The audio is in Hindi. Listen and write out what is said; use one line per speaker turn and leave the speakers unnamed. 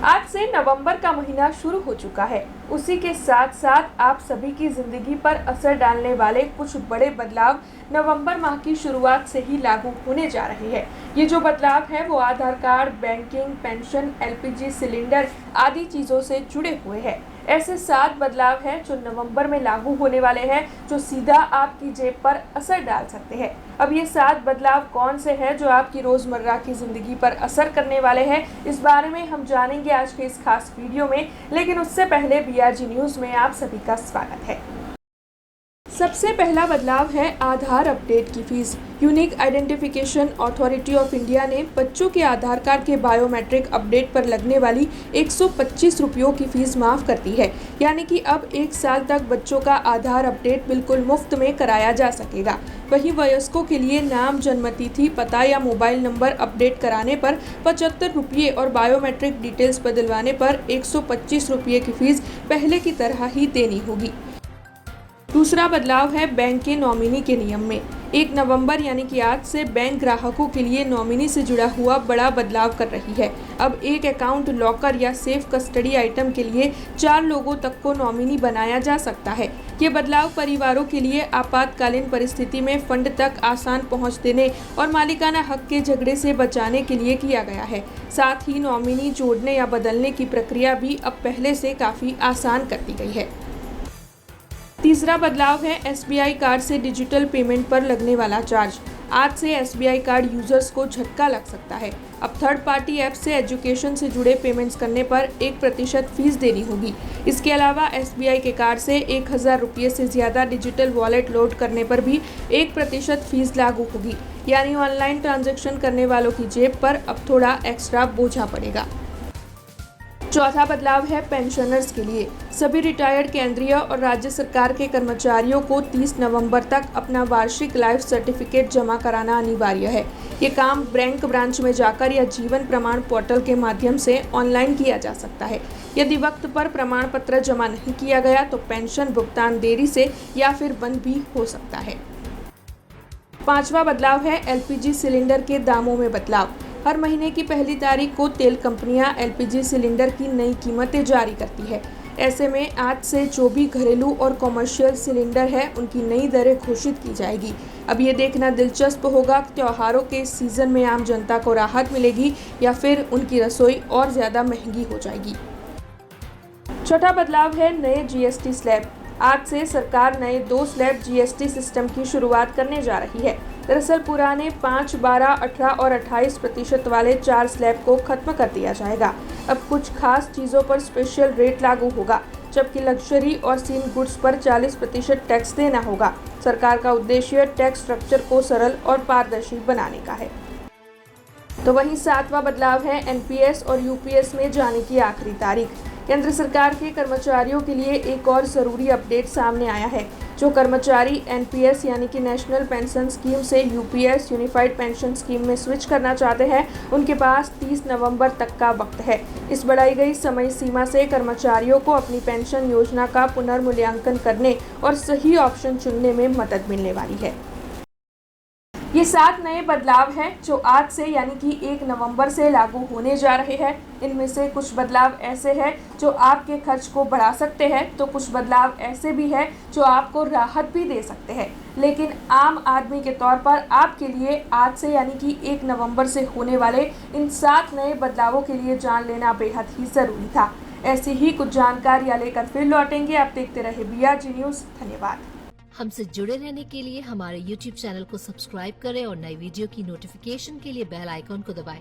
आज से नवंबर का महीना शुरू हो चुका है। उसी के साथ साथ आप सभी की जिंदगी पर असर डालने वाले कुछ बड़े बदलाव नवंबर माह की शुरुआत से ही लागू होने जा रहे हैं। ये जो बदलाव है वो Aadhaar card, banking, pension, LPG cylinder आदि चीजों से जुड़े हुए हैं। ऐसे 7 बदलाव हैं जो नवंबर में लागू होने वाले हैं, जो सीधा आपकी जेब पर असर डाल सकते हैं। अब ये 7 बदलाव कौन से हैं जो आपकी रोजमर्रा की जिंदगी पर असर करने वाले हैं, इस बारे में हम जानेंगे आज के इस खास वीडियो में। लेकिन उससे पहले बीआरजी न्यूज में आप सभी का स्वागत है। सबसे पहला बदलाव है आधार अपडेट की fees. Unique identification authority of India ने बच्चों के आधार कार्ड के बायोमेट्रिक अपडेट पर लगने वाली 125 रुपयों की फीस माफ कर दी है। यानी कि अब 1 साल तक बच्चों का आधार अपडेट बिल्कुल मुफ्त में कराया जा सकेगा। वहीं वयस्कों के लिए नाम, जन्मतिथि, पता या मोबाइल नंबर अपडेट कराने पर 75 रुपये और बायोमेट्रिक डिटेल्स बदलवाने पर 125 रुपये की फीस पहले की तरह ही देनी होगी। दूसरा बदलाव है बैंक के नॉमिनी के नियम में। 1 नवंबर यानी कि आज से बैंक ग्राहकों के लिए नॉमिनी से जुड़ा हुआ बड़ा बदलाव कर रही है। अब एक अकाउंट लॉकर या सेफ कस्टडी आइटम के लिए 4 लोगों तक को नॉमिनी बनाया जा सकता है। ये बदलाव परिवारों के लिए आपातकालीन परिस्थिति में फंड तक आसान पहुंच देने और मालिकाना हक के झगड़े से बचाने के लिए किया गया है। साथ ही नॉमिनी जोड़ने या बदलने की प्रक्रिया भी अब पहले से काफ़ी आसान कर दी गई है। तीसरा बदलाव है एसबीआई कार्ड से डिजिटल पेमेंट पर लगने वाला चार्ज। आज से एसबीआई कार्ड यूजर्स को झटका लग सकता है। अब थर्ड पार्टी ऐप से एजुकेशन से जुड़े पेमेंट्स करने पर 1% फीस देनी होगी। इसके अलावा एसबीआई के कार्ड से 1000 रुपये से ज़्यादा डिजिटल वॉलेट लोड करने पर भी 1% फीस लागू होगी। यानी ऑनलाइन ट्रांजैक्शन करने वालों की जेब पर अब थोड़ा एक्स्ट्रा बोझा पड़ेगा। चौथा बदलाव है पेंशनर्स के लिए। सभी रिटायर्ड केंद्रीय और राज्य सरकार के कर्मचारियों को 30 नवंबर तक अपना वार्षिक लाइफ सर्टिफिकेट जमा कराना अनिवार्य है। ये काम बैंक ब्रांच में जाकर या जीवन प्रमाण पोर्टल के माध्यम से ऑनलाइन किया जा सकता है। यदि वक्त पर प्रमाण पत्र जमा नहीं किया गया तो पेंशन भुगतान देरी से या फिर बंद भी हो सकता है। पांचवा बदलाव है एलपीजी सिलेंडर के दामों में बदलाव। हर महीने की पहली तारीख को तेल कंपनियां एलपीजी सिलेंडर की नई कीमतें जारी करती है। ऐसे में आज से जो भी घरेलू और कॉमर्शियल सिलेंडर है उनकी नई दरें घोषित की जाएगी। अब ये देखना दिलचस्प होगा कि त्योहारों के सीजन में आम जनता को राहत मिलेगी या फिर उनकी रसोई और ज़्यादा महंगी हो जाएगी। छठा बदलाव है नए जीएसटी स्लैब। आज से सरकार नए 2 स्लैब जीएसटी सिस्टम की शुरुआत करने जा रही है। दरअसल पुराने 5, 12, 18 और 28% वाले 4 स्लैब को खत्म कर दिया जाएगा। अब कुछ खास चीज़ों पर स्पेशल रेट लागू होगा, जबकि लग्जरी और सीन गुड्स पर 40% टैक्स देना होगा। सरकार का उद्देश्य टैक्स स्ट्रक्चर को सरल और पारदर्शी बनाने का है। तो वहीं 7वां बदलाव है एनपीएस और यूपीएस में जाने की आखिरी तारीख। केंद्र सरकार के कर्मचारियों के लिए एक और ज़रूरी अपडेट सामने आया है। जो कर्मचारी एनपीएस यानी कि नेशनल पेंशन स्कीम से यूपीएस यूनिफाइड पेंशन स्कीम में स्विच करना चाहते हैं, उनके पास 30 नवंबर तक का वक्त है। इस बढ़ाई गई समय सीमा से कर्मचारियों को अपनी पेंशन योजना का पुनर्मूल्यांकन करने और सही ऑप्शन चुनने में मदद मिलने वाली है। ये 7 नए बदलाव हैं जो आज से यानी कि 1 नवंबर से लागू होने जा रहे हैं। इनमें से कुछ बदलाव ऐसे हैं जो आपके खर्च को बढ़ा सकते हैं, तो कुछ बदलाव ऐसे भी हैं जो आपको राहत भी दे सकते हैं। लेकिन आम आदमी के तौर पर आपके लिए आज से यानी कि 1 नवंबर से होने वाले इन 7 नए बदलावों के लिए जान लेना बेहद ही ज़रूरी था। ऐसी ही कुछ जानकारियाँ लेकर फिर लौटेंगे। आप देखते रहे बीआरजी न्यूज़। धन्यवाद।
हमसे जुड़े रहने के लिए हमारे YouTube चैनल को सब्सक्राइब करें और नई वीडियो की नोटिफिकेशन के लिए बेल आइकॉन को दबाएं।